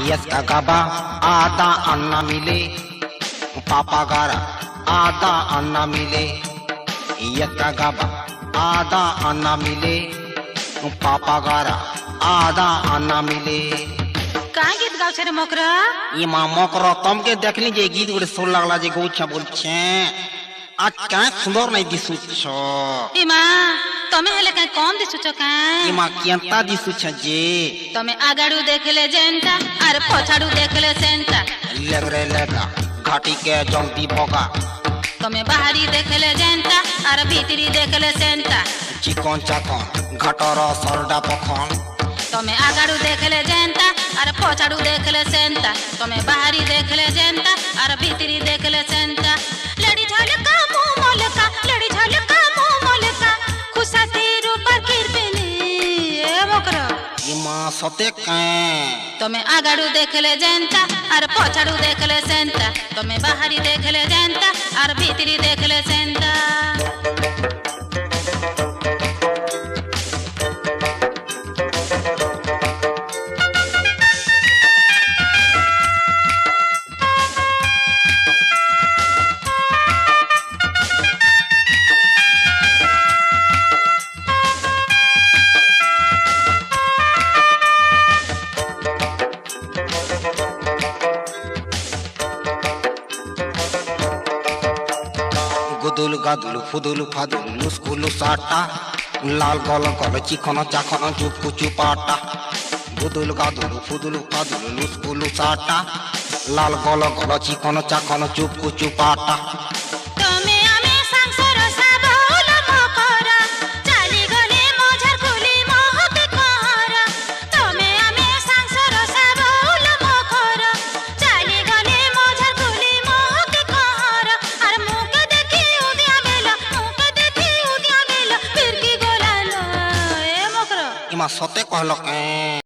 यसका गाबा आधा अन्ना मिले पापा गारा आधा अन्ना मिले यसका गाबा आधा अन्ना मिले पापा गारा आधा अन्ना मिले काय गीत गावছে রে মকরা ইমা মকরা তমকে দেখলি যে গীত গুলো সুর লাগলা যে গৌছা বলছে আজ কায় সুন্দর নাই দিছুছ ইমা তুমি হেলে কাই কম দিছুছ কাই ইমা কেনতা দিছুছ যে তুমি আগাড়ু দেখলে জেনটা আর পছাড়ু দেখলে সেনটা লেগরে লেগা ঘাটি কে জংটি বগা তুমি বাহারি দেখলে জেনটা আর ভিতরি দেখলে সেনটা চিকন চাকন ঘাটর সরডা পখন তুমি আগাড়ু দেখলে জেনটা আর পছাড়ু দেখলে সেনটা তুমি বাহারি দেখলে জেনটা আর ভিতরি দেখলে সেনটা লড়ি ঝলকা মুহ মলকা লড়ি ঝলকা মুহ মলকা খুশাতে রূপার কিরবেনে এ মকরা ইমা সতে কায় তুমি আগাড়ু দেখলে জেনটা আর পছাড়ু দেখলে সেনটা তুমি বাহারি দেখলে জেনটা আর ভিতরি দেখলে সেনটা গুদুল গাদুল ফুদুল ফাদুল লুসকুলু সাটা লাল গল গল চিকন চাকন চুপকু চুপাটা গুদুল গাদুল ফুদুল ফাদুল লুসকুলু সাটা লাল গল গল চিকন চাকন চুপকু চুপাটা তুমি আমি সংসার সাবল মকরা চালি গলে মঝার কুলি মহতে কহরা তুমি আমি সংসার সাবল মকরা চালি গলে মঝার কুলি মহতে কহরা আর মুকে দেখি উদিয়া বেলা ফিরকি গোলালো এ মকরা ইমা সতে কহল কে